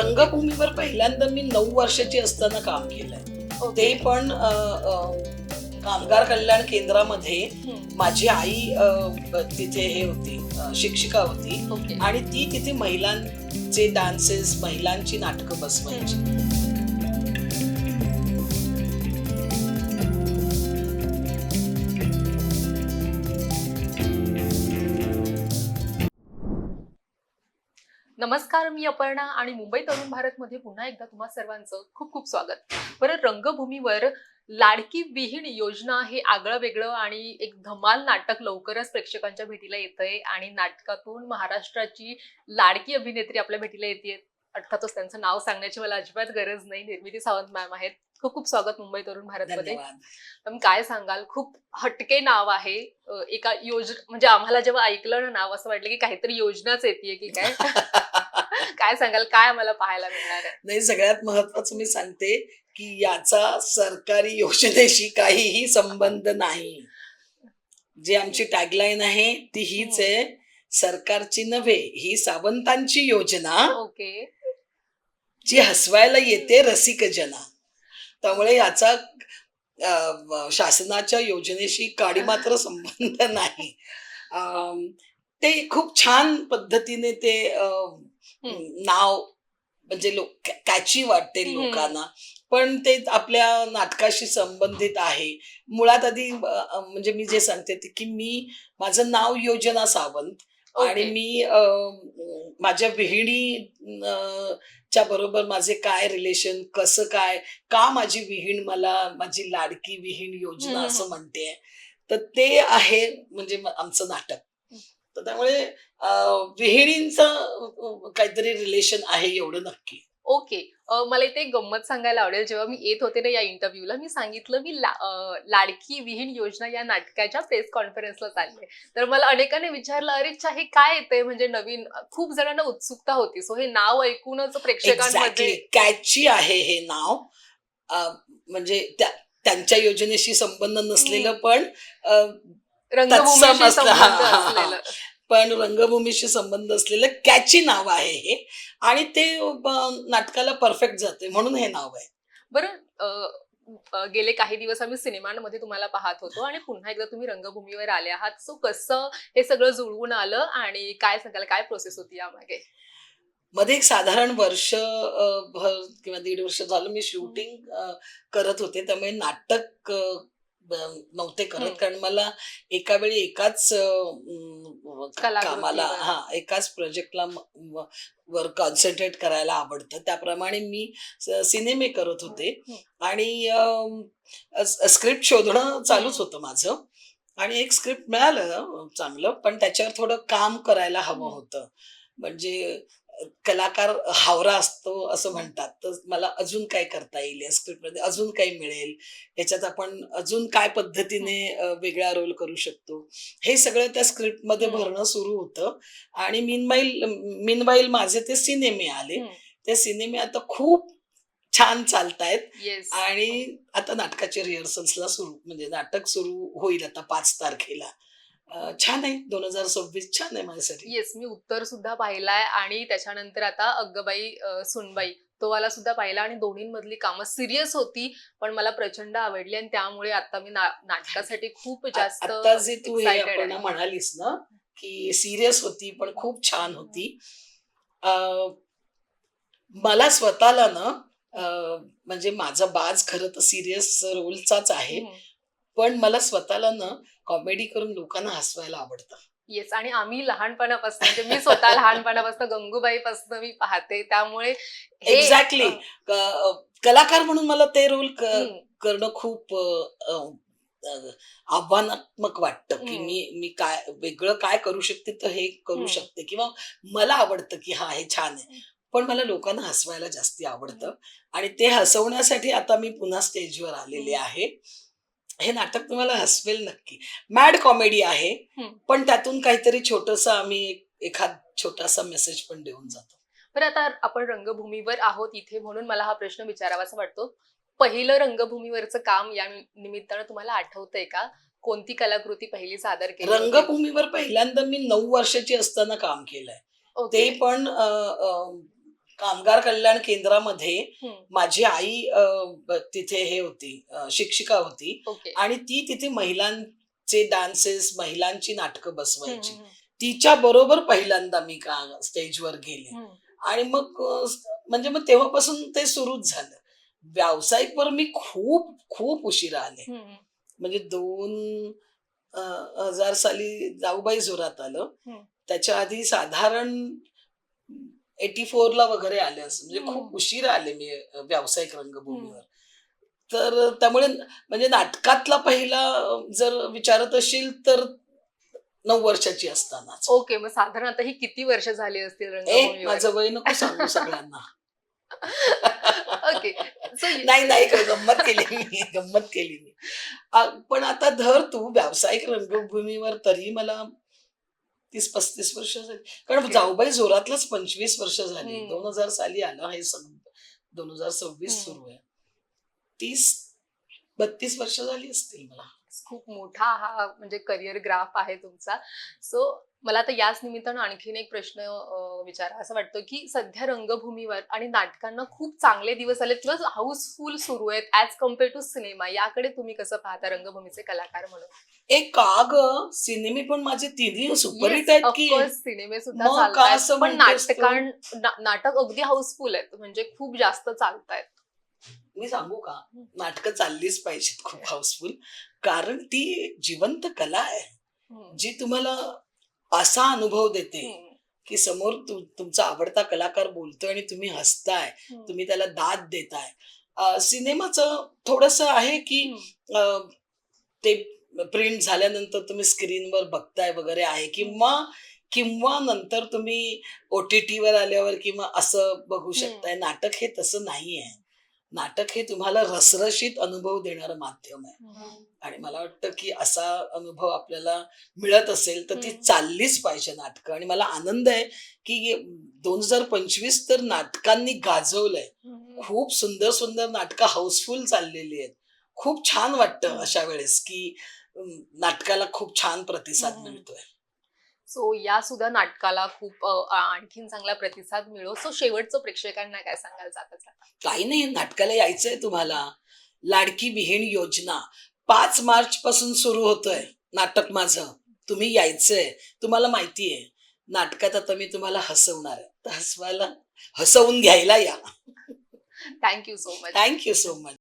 रंगभूमीवर पहिल्यांदा मी 9 वर्षाची असताना काम केलंय. ते पण कामगार कल्याण केंद्रामध्ये माझी आई तिथे हे होती, शिक्षिका होती आणि ती तिथे महिलांचे डान्सेस, महिलांची नाटकं बसवायची. नमस्कार, मी अपर्णा आणि मुंबई तरुण भारतमध्ये पुन्हा एकदा तुम्हा सर्वांचं खूप खूप स्वागत. बरं, रंगभूमीवर लाडकी विहीण योजना हे आगळं वेगळं आणि एक धमाल नाटक लवकरच प्रेक्षकांच्या भेटीला येतंय आणि नाटकातून महाराष्ट्राची लाडकी अभिनेत्री आपल्या भेटीला येते. अर्थातच त्यांचं नाव सांगण्याची मला अजिबात गरज नाही. निर्मिती सावंत मॅम आहेत. खूप खूप स्वागत मुंबई तरुण भारतमध्ये. मॅम, काय सांगाल? खूप हटके नाव आहे. एका म्हणजे आम्हाला जेव्हा ऐकलं ना नाव, असं वाटलं की काहीतरी योजनाच येते की काय. काय सांगाल, काय आम्हाला पाहायला मिळणार आहे? नाही, सगळ्यात महत्वाचं मी सांगते की याचा सरकारी योजनेशी काहीही संबंध नाही. जी आमची टॅगलाईन आहे ती हीच आहे, सरकारची नव्हे, ही सावंतांची योजना. ओके. जी हसवायला येते रसिक जना. त्यामुळे याचा शासनाच्या योजनेशी काडी मात्र संबंध नाही. ते खूप छान पद्धतीने ते नाव म्हणजे कॅची वाटते लोकांना, पण ते आपल्या नाटकाशी संबंधित आहे. मुळात आधी म्हणजे मी जे सांगते ते की माझं नाव योजना सावंत आणि मी माझ्या विहिणी च्या बरोबर माझे काय रिलेशन, कसं काय, का माझी विहीण मला माझी लाडकी विहीण योजना असं म्हणते, तर ते आहे म्हणजे आमचं नाटक. तर त्यामुळे विहिणींचं काहीतरी रिलेशन आहे एवढं नक्की. ओके. मला इथे एक गंमत सांगायला आवडेल. जेव्हा मी येत होते ना या इंटरव्ह्यूला, मी सांगितलं मी लाडकी विहीण योजना या नाटकाच्या प्रेस कॉन्फरन्सला चालले. तर मला अनेकांनी विचारलं, अरे अच्छा, हे काय येतंय म्हणजे नवीन? खूप जणांना उत्सुकता होती. सो हे नाव ऐकूनच प्रेक्षकांमध्ये कॅची आहे हे नाव. म्हणजे त्यांच्या योजनेशी संबंध नसलेलं पण रंगभूमीशी संबंध असलेलं. पण रंगभूमीशी संबंध असलेलं कॅची नाव आहे हे आणि ते नाटकाला परफेक्ट जाते म्हणून हे नाव आहे. बरं, गेले काही दिवस आम्ही सिनेमांमध्ये तुम्हाला पाहत होतो आणि पुन्हा एकदा तुम्ही रंगभूमीवर आले आहात. सो कसं हे सगळं जुळवून आलं आणि काय सांगाल, काय प्रोसेस होती यामागे? मध्ये एक साधारण वर्ष भर किंवा 1.5 वर्ष झालं मी शूटिंग करत होते. त्यामुळे नाटक नव्हते करत, कारण मला एका वेळी एकाच कामाला एकाच प्रोजेक्टला वर कॉन्सन्ट्रेट करायला आवडतं. त्याप्रमाणे मी सिनेमे करत होते आणि स्क्रिप्ट शोधणं चालूच होतं माझं आणि एक स्क्रिप्ट मिळालं चांगलं, पण त्याच्यावर थोडं काम करायला हवं होतं. म्हणजे कलाकार हावरा असतो असं म्हणतात, तर मला अजून काय करता येईल या स्क्रिप्टमध्ये, अजून काही मिळेल, याच्यात आपण अजून काय पद्धतीने वेगळा रोल करू शकतो, हे सगळं त्या स्क्रिप्टमध्ये भरणं सुरू होतं. आणि मीनवाईल माझे ते सिनेमे आले. ते सिनेमे आता खूप छान चालतायत आणि आता नाटकाचे रिहर्सल्सला म्हणजे नाटक सुरू होईल आता 5 तारखेला. छान आहे. 2026 छान आहे माझ्यासाठी. येस, मी उत्तर सुद्धा पाहिलाय आणि त्याच्यानंतर आता अग्गबाई सुनबाई तो वाला सुद्धा पाहिला आणि दोन्हींमधली कामं सिरियस होती, पण मला प्रचंड आवडली आणि त्यामुळे आता मी नाटकासाठी खूप जास्त आता जे तू हे आपण म्हणालीस ना की सिरियस होती पण खूप छान होती, मला स्वतःला ना म्हणजे माझा बाज खरं तर सिरियस रोलचाच आहे, पण मला स्वतःला ना कॉमेडी करून लोकांना हसवायला आवडतं. येस, आणि आम्ही लहानपणापासून म्हणजे मी स्वतः लहानपणापासून गंगूबाईपासून मी पाहते, त्यामुळे एक्झॅक्टली कलाकार म्हणून मला ते रोल करणं खूप आव्हानात्मक वाटतं की मी काय वेगळं काय करू शकते, तर हे करू शकते किंवा मला आवडतं की हा हे छान आहे, पण मला लोकांना हसवायला जास्ती आवडतं आणि ते हसवण्यासाठी आता मी पुन्हा स्टेजवर आलेले आहे. हे नाटक तुम्हाला हसवेल नक्की. मॅड कॉमेडी आहे, पण त्यातून काहीतरी छोटंसं आम्ही एखाद छोटासा मेसेज पण देऊन जातो. बरं, आता आपण रंगभूमीवर आहोत इथे म्हणून मला हा प्रश्न विचारावासा वाटतो. पहिलं रंगभूमीवरचं काम या निमित्तानं तुम्हाला आठवतंय का? कोणती कलाकृती पहिली सादर केली? रंगभूमीवर पहिल्यांदा मी 9 वर्षाची असताना काम केलंय. ते पण कामगार कल्याण केंद्रामध्ये हम्म. माझी आई तिथे हे होती, शिक्षिका होती. ओके. आणि ती तिथे महिलांचे डान्सेस, महिलांची नाटकं बसवायची. हम्म. तिच्या बरोबर पहिल्यांदा मी स्टेजवर गेले. हम्म. आणि मग म्हणजे मग तेव्हापासून ते सुरूच झालं. व्यावसायिक वर मी खूप खूप उशिरा आले. हम्म. म्हणजे 2000 साली जाऊबाई जोरात आलं. हम्म. त्याच्या आधी साधारण 84 ला वगैरे आले असं, म्हणजे हम्म. खूप उशिरा आले मी व्यावसायिक रंगभूमीवर. तर त्यामुळे म्हणजे नाटकातला पहिला जर विचारत असशील तर 9 वर्षाची असतानाच. ओके, मग साधारण आता ही किती वर्ष झाली असतील रंगभूमीवर? माझं वय नको सांगू सगळ्यांना. ओके. सो नाही गंमत केली मी, गंमत केली मी. पण आता धर तू व्यावसायिक रंगभूमीवर तरी मला 30-35 वर्ष झाली. कारण ओके. जाऊबाई जोरातलाच 25 वर्ष झाली. हम्म. 2000 साली आलं हे सगळं. 2026 हम्म. सुरू आहे. 30-32 वर्ष झाली असतील मला. खूप मोठा हा म्हणजे करिअर ग्राफ आहे तुमचा. सो मला आता याच निमित्तानं आणखीन एक प्रश्न विचारा असं वाटतं की सध्या रंगभूमीवर आणि नाटकांना खूप चांगले दिवस आलेत किंवा हाऊसफुल सुरू आहेत ऍज कम्पेअर टू सिनेमा. याकडे तुम्ही कसं पाहता रंगभूमीचे कलाकार म्हणून? एक का ग सिनेमे पण माझे तिन्ही सुपरहिट आहेत की. ऑफकोर्स सिनेमे सुद्धा मग का चालतायत, असं पण म्हणतेस तू? नाटक अगदी हाऊसफुल आहेत, म्हणजे खूप जास्त चालतायत. मी सांगू का, नाटकं चाललीच पाहिजेत खूप हाऊसफुल. कारण ती जिवंत कला आहे जी तुम्हाला असा अनुभव देते की समोर तुमचा आवडता कलाकार बोलतोय आणि तुम्ही हसताय, तुम्ही त्याला दाद देताय. सिनेमाचं थोडस आहे की ते प्रिंट झाल्यानंतर तुम्ही स्क्रीनवर बघताय वगैरे आहे, किंवा नंतर तुम्ही OTT वर आल्यावर किंवा असं बघू शकताय. नाटक हे तसं नाही आहे. नाटक हे तुम्हाला रसरशीत अनुभव देणारं माध्यम आहे. आणि मला वाटतं की असा अनुभव आपल्याला मिळत असेल तर ती चाललीच पाहिजे नाटकं. आणि मला आनंद आहे की 2025 तर नाटकांनी गाजवलंय. खूप सुंदर सुंदर नाटकं हाऊसफुल चाललेली आहेत. खूप छान वाटतं अशा वेळेस की नाटकाला खूप छान प्रतिसाद मिळतोय. सो या सुद्धा नाटकाला खूप आणखीन चांगला प्रतिसाद मिळो. सो शेवटचं प्रेक्षकांना काय सांगाल जाता जाता? काही नाही, नाटकाला यायचंय तुम्हाला. लाडकी बहीण योजना 5 मार्च पासून सुरू होतोय नाटक माझं. तुम्ही यायचंय. तुम्हाला माहितीये नाटकात आता मी तुम्हाला हसवणार आहे. तर हसवून घ्यायला या. Thank you so much. Thank you so much.